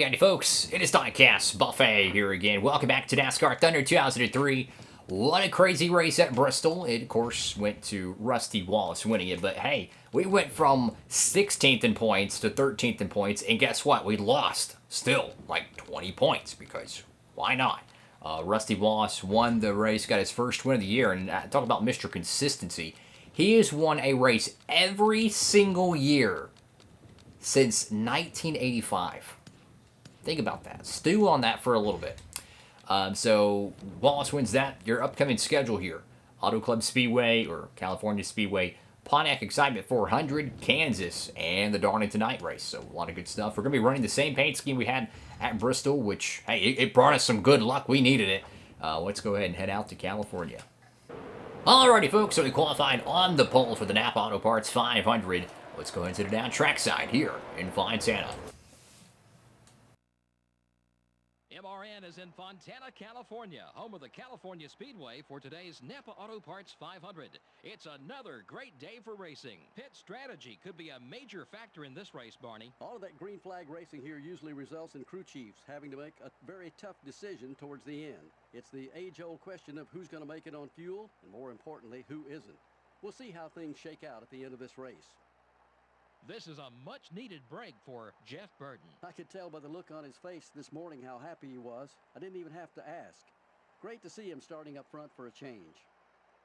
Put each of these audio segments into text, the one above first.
Howdy, howdy, folks. It is Diecastbuffet here again. Welcome back to NASCAR Thunder 2003. What a crazy race at Bristol. It, of course, went to Rusty Wallace winning it. But, hey, we went from 16th in points to 13th in points. And guess what? We lost still like 20 points because why not? Rusty Wallace won the race, got his first win of the year. And talk about Mr. Consistency. He has won a race every single year since 1985. Think about that. Stew on that for a little bit. So Wallace wins that. Your upcoming schedule here: Auto Club Speedway or California Speedway, Pontiac Excitement 400, Kansas, and the Darlington Night Race. So a lot of good stuff. We're going to be running the same paint scheme we had at Bristol, which, hey, it brought us some good luck. We needed it. Let's go ahead and head out to California. Alrighty, folks. So we qualified on the pole for the Napa Auto Parts 500. Let's go ahead and sit it down trackside here in Fontana. MRN is in Fontana, California, home of the California Speedway for today's Napa Auto Parts 500. It's another great day for racing. Pit strategy could be a major factor in this race, Barney. All of that green flag racing here usually results in crew chiefs having to make a very tough decision towards the end. It's the age-old question of who's going to make it on fuel, and more importantly, who isn't. We'll see how things shake out at the end of this race. This is a much-needed break for Jeff Burton. I could tell by the look on his face this morning how happy he was. I didn't even have to ask. Great to see him starting up front for a change.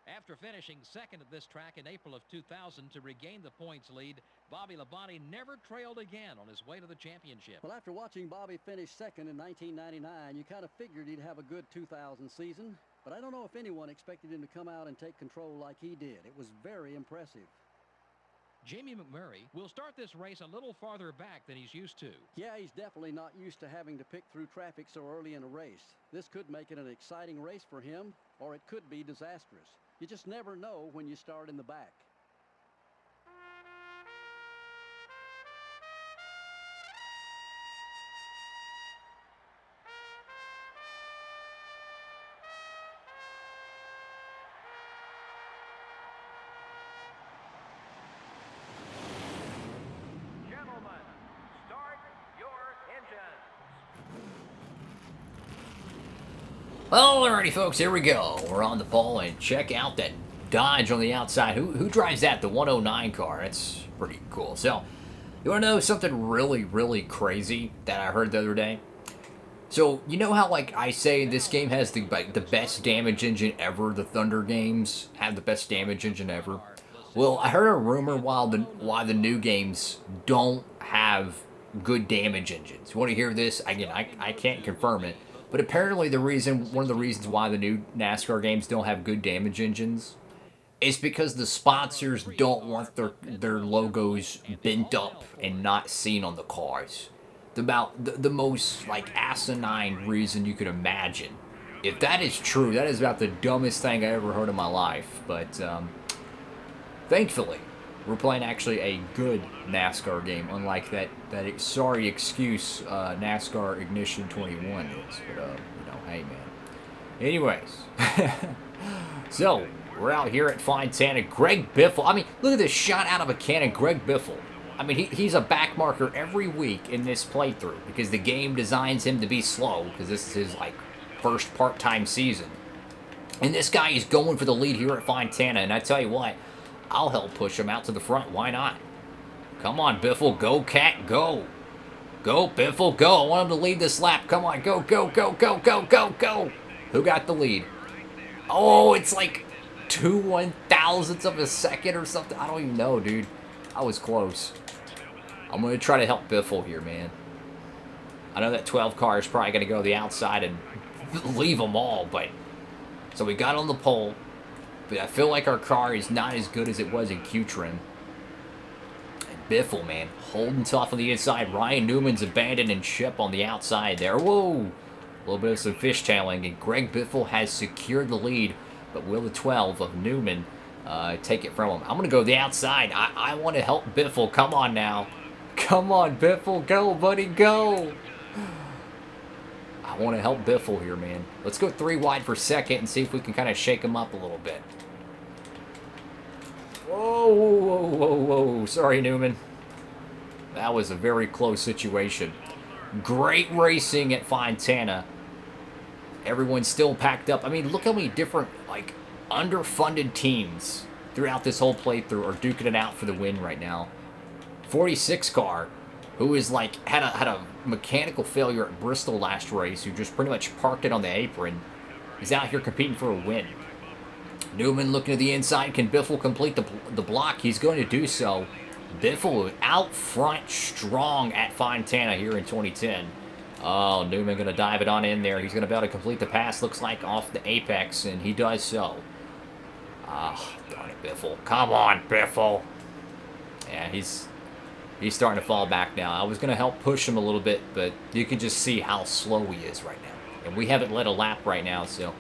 After finishing second at this track in April of 2000 to regain the points lead, Bobby Labonte never trailed again on his way to the championship. Well, after watching Bobby finish second in 1999, you kind of figured he'd have a good 2000 season. But I don't know if anyone expected him to come out and take control like he did. It was very impressive. Jamie McMurray will start this race a little farther back than he's used to. Yeah, he's definitely not used to having to pick through traffic so early in a race. This could make it an exciting race for him, or it could be disastrous. You just never know when you start in the back. Alrighty, folks, here we go. We're on the pole, and check out that Dodge on the outside. Who drives that? The 109 car. That's pretty cool. So, you want to know something really, really crazy that I heard the other day? So, you know how, like, I say this game has the best damage engine ever? The Thunder games have the best damage engine ever. Well, I heard a rumor why the new games don't have good damage engines. You want to hear this? Again, I can't confirm it. But apparently one of the reasons why the new NASCAR games don't have good damage engines is because the sponsors don't want their logos bent up and not seen on the cars. The most, like, asinine reason you could imagine. If that is true, that is about the dumbest thing I ever heard in my life. But thankfully, we're playing actually a good NASCAR game, unlike that sorry excuse NASCAR Ignition 21 is. But, you know, hey, man. Anyways. So, we're out here at Fontana. Greg Biffle. I mean, look at this shot out of a cannon. Greg Biffle. I mean, he's a back marker every week in this playthrough because the game designs him to be slow because this is his, like, first part-time season. And this guy is going for the lead here at Fontana. And I tell you what, I'll help push him out to the front. Why not? Come on, Biffle. Go, Cat. Go. Go, Biffle. Go. I want him to lead this lap. Come on. Go, go, go, go, go, go, go. Who got the lead? Oh, it's like 2/1000ths of a second or something. I don't even know, dude. I was close. I'm going to try to help Biffle here, man. I know that 12 car is probably going to go the outside and leave them all, but... So we got on the pole. But I feel like our car is not as good as it was in Q-Trim. And Biffle, man, holding tough on the inside. Ryan Newman's abandoning ship on the outside there. Whoa! A little bit of some fishtailing, and Greg Biffle has secured the lead. But will the 12 of Newman take it from him? I'm going to go the outside. I want to help Biffle. Come on now. Come on, Biffle. Go, buddy, go. I want to help Biffle here, man. Let's go 3 wide for second and see if we can kind of shake him up a little bit. Whoa, whoa, whoa, whoa. Sorry, Newman. That was a very close situation. Great racing at Fontana. Everyone's still packed up. I mean, look how many different, like, underfunded teams throughout this whole playthrough are duking it out for the win right now. 46 car, who is like had a mechanical failure at Bristol last race, who just pretty much parked it on the apron, is out here competing for a win. Newman looking to the inside. Can Biffle complete the block? He's going to do so. Biffle out front strong at Fontana here in 2010. Oh, Newman going to dive it on in there. He's going to be able to complete the pass, looks like, off the apex, and he does so. Ah, darn it, Biffle. Come on, Biffle. Yeah, he's starting to fall back now. I was going to help push him a little bit, but you can just see how slow he is right now. And we haven't led a lap right now, so...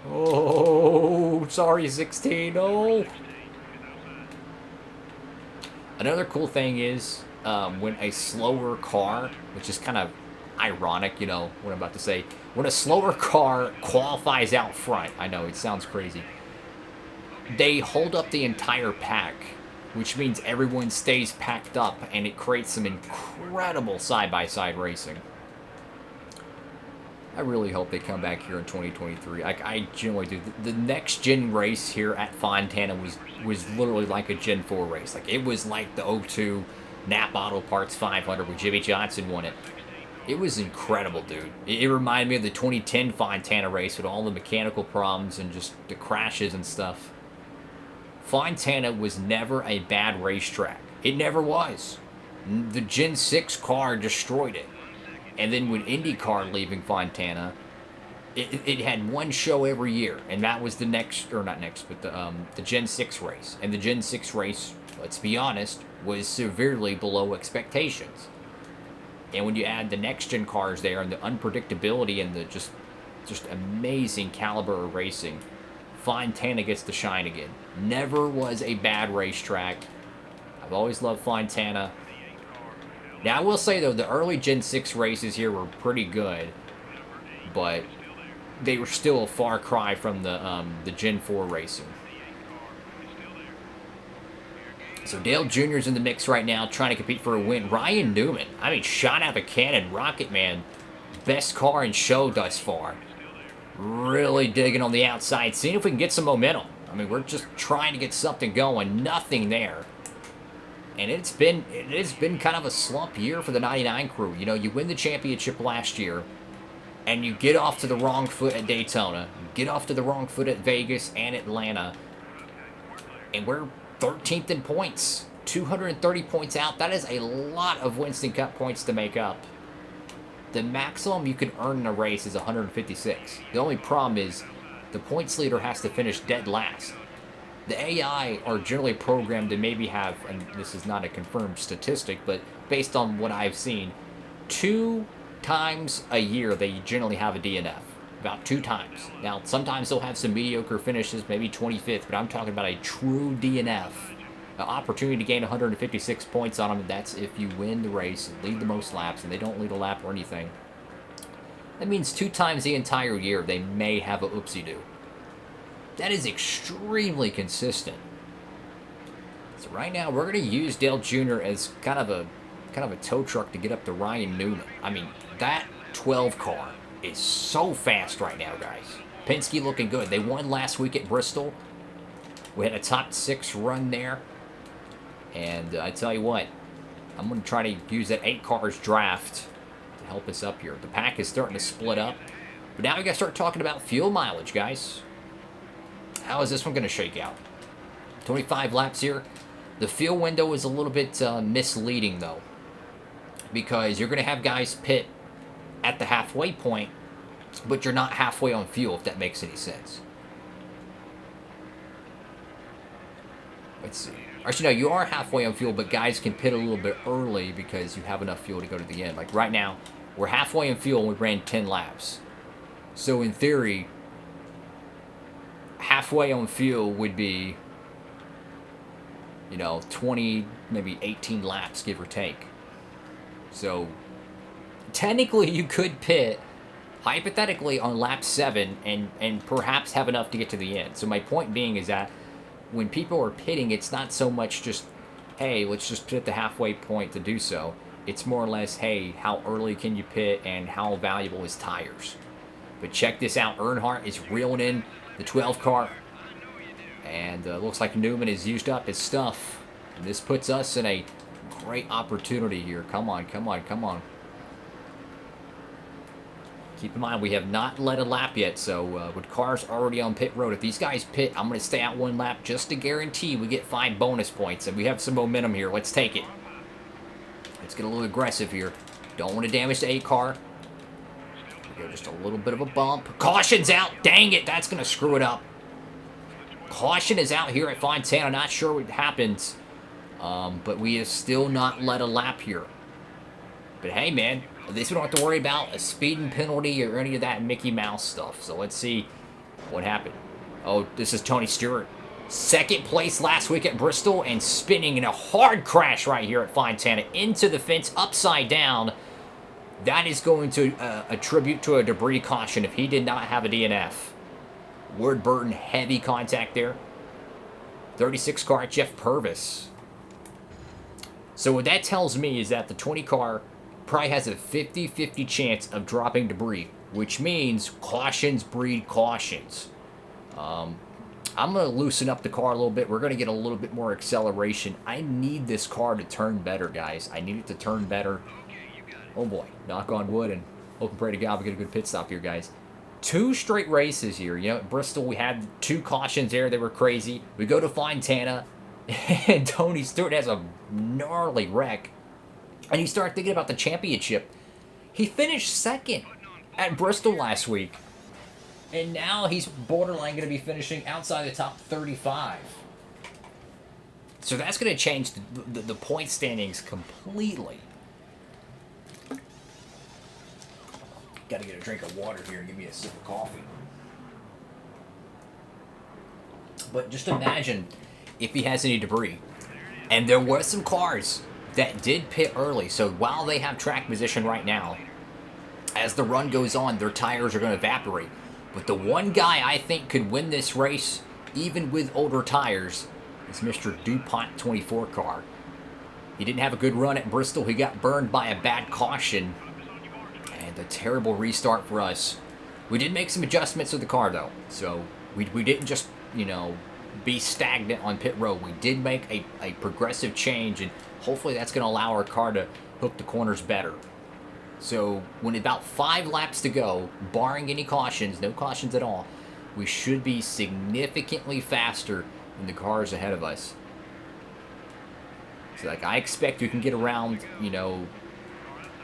Oh, sorry, 16. Oh. Another cool thing is when a slower car, which is kind of ironic, you know, what I'm about to say. When a slower car qualifies out front, I know, it sounds crazy. They hold up the entire pack, which means everyone stays packed up, and it creates some incredible side-by-side racing. I really hope they come back here in 2023. I genuinely do. The next gen race here at Fontana was literally like a Gen 4 race. Like, it was like the 02 Napa Auto Parts 500 where Jimmy Johnson won it. It was incredible, dude. It reminded me of the 2010 Fontana race with all the mechanical problems and just the crashes and stuff. Fontana was never a bad racetrack. It never was. The Gen 6 car destroyed it. And then with IndyCar leaving Fontana, it had one show every year, and that was the next, or not next, but the Gen 6 race. And the Gen 6 race, let's be honest, was severely below expectations. And when you add the next-gen cars there and the unpredictability and the just amazing caliber of racing, Fontana gets to shine again. Never was a bad racetrack. I've always loved Fontana. Now, I will say, though, the early Gen 6 races here were pretty good, but they were still a far cry from the Gen 4 racing. So Dale Jr.'s in the mix right now, trying to compete for a win. Ryan Newman, I mean, shot out of a cannon. Rocket Man, best car in show thus far. Really digging on the outside, seeing if we can get some momentum. I mean, we're just trying to get something going. Nothing there. And it has been kind of a slump year for the 99 crew. You know, you win the championship last year, and you get off to the wrong foot at Daytona, get off to the wrong foot at Vegas and Atlanta, and we're 13th in points, 230 points out. That is a lot of Winston Cup points to make up. The maximum you can earn in a race is 156. The only problem is the points leader has to finish dead last. The AI are generally programmed to maybe have, and this is not a confirmed statistic, but based on what I've seen, 2 times a year they generally have a DNF. About 2 times. Now, sometimes they'll have some mediocre finishes, maybe 25th, but I'm talking about a true DNF. An opportunity to gain 156 points on them, that's if you win the race and lead the most laps, and they don't lead a lap or anything. That means 2 times the entire year they may have a oopsie-doo. That is extremely consistent. So right now, we're going to use Dale Jr. as kind of a tow truck to get up to Ryan Newman. I mean, that 12 car is so fast right now, guys. Penske looking good. They won last week at Bristol. We had a top 6 run there. And I tell you what, I'm going to try to use that 8 cars draft to help us up here. The pack is starting to split up. But now we got to start talking about fuel mileage, guys. How is this one going to shake out? 25 laps here. The fuel window is a little bit misleading, though, because you're going to have guys pit at the halfway point, but you're not halfway on fuel, if that makes any sense. Let's see. Actually, no, you are halfway on fuel, but guys can pit a little bit early because you have enough fuel to go to the end. Like right now, we're halfway on fuel and we ran 10 laps. So in theory, halfway on fuel would be, 20, maybe 18 laps, give or take. So technically you could pit, hypothetically, on lap 7 and perhaps have enough to get to the end. So my point being is that when people are pitting, it's not so much just, hey, let's just pit at the halfway point to do so. It's more or less, hey, how early can you pit and how valuable is tires? But check this out. Earnhardt is reeling in the 12 car. And looks like Newman has used up his stuff. And this puts us in a great opportunity here. Come on, come on, come on. Keep in mind, we have not led a lap yet, so with cars already on pit road, if these guys pit, I'm going to stay out one lap just to guarantee we get 5 bonus points. And we have some momentum here. Let's take it. Let's get a little aggressive here. Don't want to damage the 8 car. We go just a little bit of a bump. Caution's out. Dang it, that's going to screw it up. Caution is out here at Fontana. Not sure what happens, but we have still not led a lap here. But hey, man, at least we don't have to worry about a speeding penalty or any of that Mickey Mouse stuff. So let's see what happened. Oh, this is Tony Stewart. Second place last week at Bristol and spinning in a hard crash right here at Fontana into the fence upside down. That is going to attribute to a debris caution if he did not have a DNF. Ward Burton, heavy contact there. 36 car, Jeff Purvis. So what that tells me is that the 20 car probably has a 50-50 chance of dropping debris, which means cautions breed cautions. I'm going to loosen up the car a little bit. We're going to get a little bit more acceleration. I need this car to turn better, guys. I need it to turn better. Oh boy, knock on wood and hope and pray to God we get a good pit stop here, guys. 2 straight races here. You know, at Bristol we had 2 cautions there. They were crazy. We go to Fontana and Tony Stewart has a gnarly wreck. And you start thinking about the championship. He finished 2nd at Bristol last week. And now he's borderline going to be finishing outside the top 35. So that's going to change the point standings completely. Got to get a drink of water here and give me a sip of coffee. But just imagine if he has any debris. And there were some cars that did pit early, so while they have track position right now, as the run goes on, their tires are going to evaporate. But the one guy I think could win this race, even with older tires, is Mr. DuPont 24 car. He didn't have a good run at Bristol. He got burned by a bad caution, and a terrible restart for us. We did make some adjustments to the car, though, so we didn't just, you know, be stagnant on pit road. We did make a progressive change, and hopefully that's going to allow our car to hook the corners better. So when about 5 laps to go, barring any cautions, no cautions at all, we should be significantly faster than the cars ahead of us. So like I expect we can get around, you know,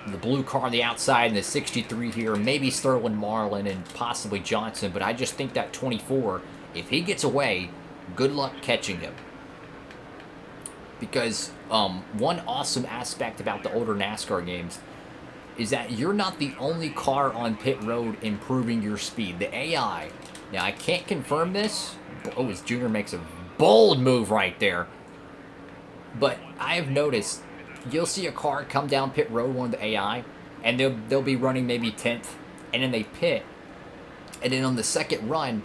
the blue car on the outside and the 63 here, maybe Sterling Marlin and possibly Johnson, but I just think that 24, if he gets away, good luck catching him. Because one awesome aspect about the older NASCAR games is that you're not the only car on pit road improving your speed. The AI, now I can't confirm this. Oh, his Junior makes a bold move right there. But I have noticed, you'll see a car come down pit road, one of the AI, and they'll be running maybe 10th, and then they pit. And then on the second run,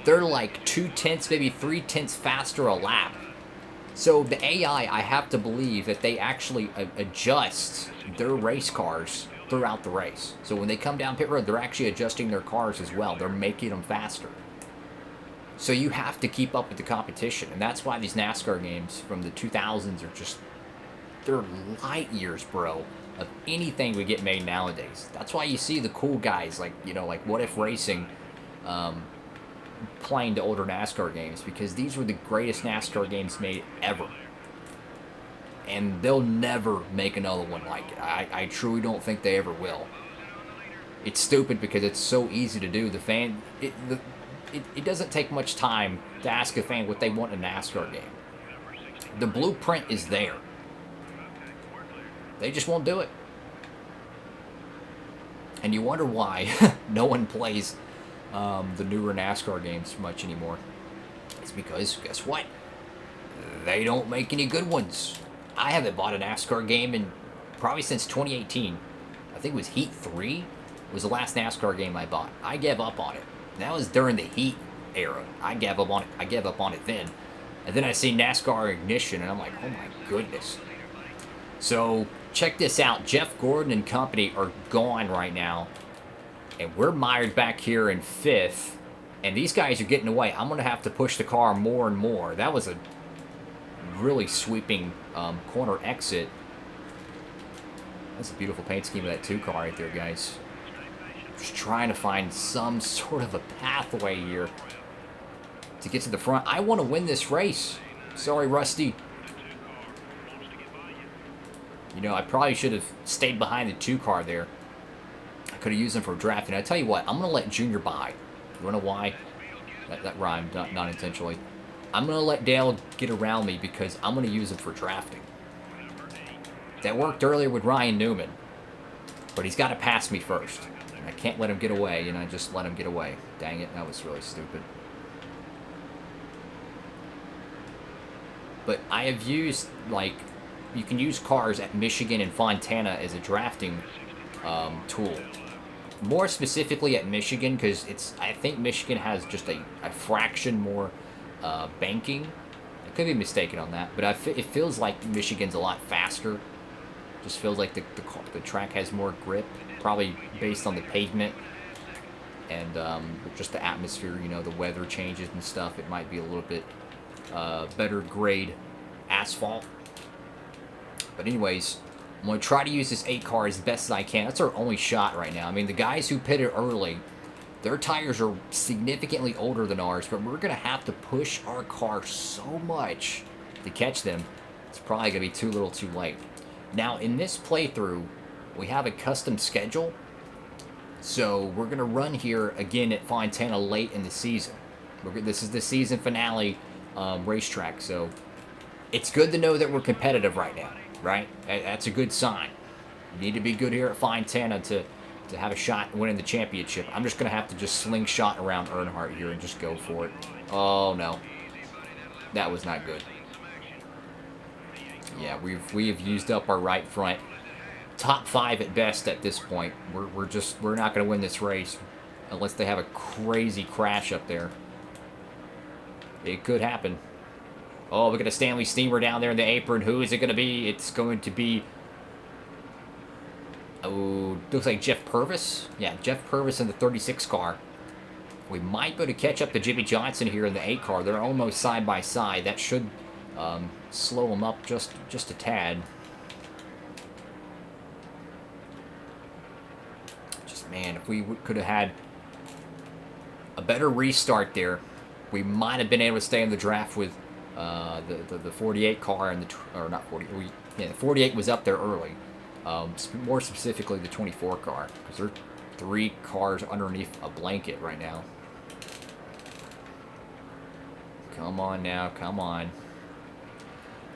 they're like 2/10, maybe 3/10 faster a lap. So the AI, I have to believe that they actually adjust their race cars throughout the race. So when they come down pit road, they're actually adjusting their cars as well. They're making them faster. So you have to keep up with the competition. And that's why these NASCAR games from the 2000s are just, they're light years, bro, of anything we get made nowadays. That's why you see the cool guys like, you know, like What If Racing, playing the older NASCAR games, because these were the greatest NASCAR games made ever. And they'll never make another one like it. I truly don't think they ever will. It's stupid because it's so easy to do. The fan, it doesn't take much time to ask a fan what they want in a NASCAR game. The blueprint is there. They just won't do it. And you wonder why no one plays the newer NASCAR games much anymore. It's because, guess what? They don't make any good ones. I haven't bought a NASCAR game in probably since 2018. I think it was Heat 3 was the last NASCAR game I bought. I gave up on it. That was during the Heat era. I gave up on it. I gave up on it then. And then I see NASCAR Ignition, and I'm like, oh my goodness. So check this out. Jeff Gordon and company are gone right now. And we're mired back here in 5th. And these guys are getting away. I'm going to have to push the car more and more. That was a really sweeping corner exit. That's a beautiful paint scheme of that 2 car right there, guys. Just trying to find some sort of a pathway here to get to the front. I want to win this race. Sorry, Rusty. You know, I probably should have stayed behind the 2 car there. I could have used them for drafting. I tell you what, I'm going to let Junior by. You want to know why? That rhymed, not intentionally. I'm going to let Dale get around me because I'm going to use him for drafting. That worked earlier with Ryan Newman. But he's got to pass me first. And I can't let him get away, and I just let him get away. Dang it, that was really stupid. But I have used, like, you can use cars at Michigan and Fontana as a drafting tool. More specifically at Michigan, because I think Michigan has just a fraction more banking. I could be mistaken on that, but it feels like Michigan's a lot faster. Just feels like the track has more grip, probably based on the pavement and just the atmosphere. You know, the weather changes and stuff. It might be a little bit better grade asphalt. But anyways, I'm going to try to use this 8 car as best as I can. That's our only shot right now. I mean, the guys who pitted early, their tires are significantly older than ours, but we're going to have to push our car so much to catch them. It's probably going to be too little too late. Now, in this playthrough, we have a custom schedule. So we're going to run here again at Fontana late in the season. This is the season finale racetrack, so it's good to know that we're competitive right now, right? That's a good sign. You need to be good here at Fontana to have a shot at winning the championship. I'm just going to have to just slingshot around Earnhardt here and just go for it. Oh, no. That was not good. Yeah, we have used up our right front. Top 5 at best at this point. We're not going to win this race unless they have a crazy crash up there. It could happen. Oh, we got a Stanley Steamer down there in the apron. Who is it going to be? It's going to be... Oh, looks like Jeff Purvis. Yeah, Jeff Purvis in the 36 car. We might be able to catch up to Jimmy Johnson here in the 8 car. They're almost side by side. That should slow them up just a tad. Just, man, if we could have had a better restart there, we might have been able to stay in the draft with the 48 car and or not 40. Yeah, the 48 was up there early. More specifically, the 24 car, because there are 3 cars underneath a blanket right now. Come on now, come on.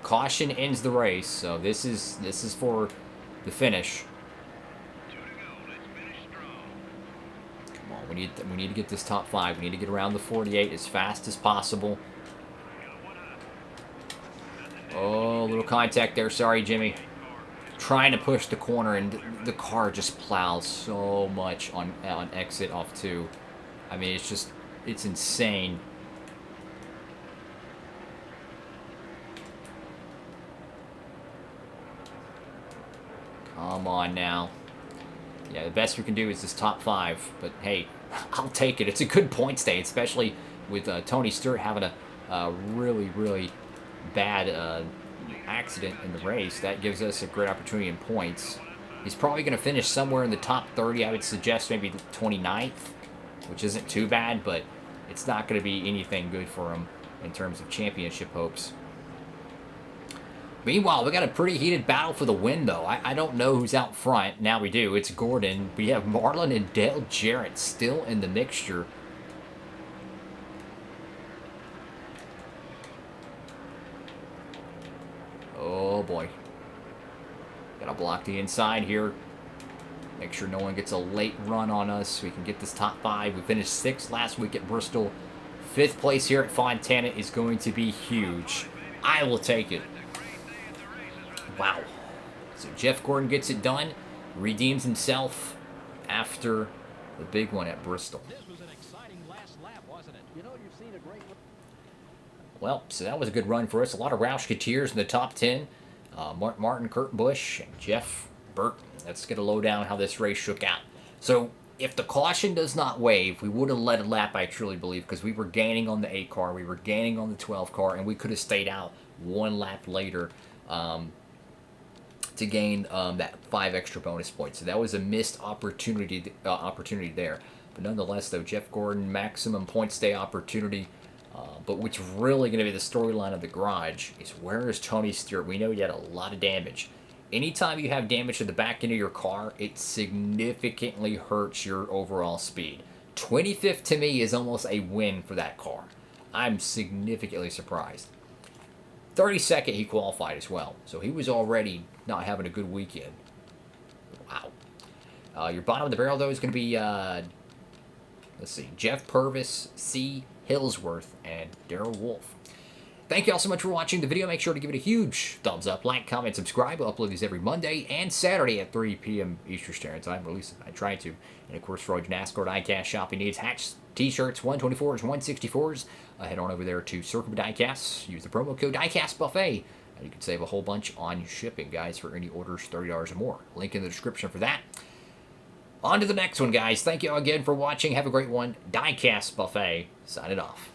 Caution ends the race, so this is for the finish. Come on, we need to get this top 5. We need to get around the 48 as fast as possible. Oh, a little contact there. Sorry, Jimmy. Trying to push the corner, and the car just plows so much on exit off 2. I mean, it's insane. Come on now. Yeah, the best we can do is this top 5, but hey, I'll take it. It's a good points day, especially with Tony Stewart having a really, really bad accident in the race. That gives us a great opportunity in points. He's probably going to finish somewhere in the top 30. I would suggest maybe 29th, which isn't too bad, but it's not going to be anything good for him in terms of championship hopes. Meanwhile, we got a pretty heated battle for the win, though. I don't know who's out front. Now we do. It's Gordon. We have Marlon and Dale Jarrett still in the mixture. Oh, boy. Gotta block the inside here. Make sure no one gets a late run on us so we can get this top 5. We finished 6th last week at Bristol. 5th place here at Fontana is going to be huge. I will take it. Wow. So Jeff Gordon gets it done. Redeems himself after the big one at Bristol. This was an exciting last lap, wasn't it? You know, you've seen a great... Well, so that was a good run for us. A lot of Roush Coutiers in the top 10. Martin Kurt Busch and Jeff Burton. Let's get a lowdown on how this race shook out. So if the caution does not wave, we would have led a lap, I truly believe, because we were gaining on the 8 car, we were gaining on the 12 car, and we could have stayed out 1 lap later to gain that 5 extra bonus points. So that was a missed opportunity there. But nonetheless, though, Jeff Gordon, maximum point stay opportunity. But what's really going to be the storyline of the garage is, where is Tony Stewart? We know he had a lot of damage. Anytime you have damage to the back end of your car, it significantly hurts your overall speed. 25th to me is almost a win for that car. I'm significantly surprised. 32nd he qualified as well, so he was already not having a good weekend. Wow. Your bottom of the barrel, though, is going to be, let's see, Jeff Purvis, C. Hillsworth, and Darrell Wolf. Thank you all so much for watching the video. Make sure to give it a huge thumbs up, like, comment, subscribe. I'll upload these every Monday and Saturday at 3 p.m. Eastern Standard Time. I try to. And of course, for all your Nascar diecast shopping needs, hats, t-shirts, 124s, 164s, head on over there to Circle Diecasts. Use the promo code DIECASTbuffet. And you can save a whole bunch on shipping, guys, for any orders $30 or more. Link in the description for that. On to the next one, guys. Thank you all again for watching. Have a great one. Diecastbuffet signing off.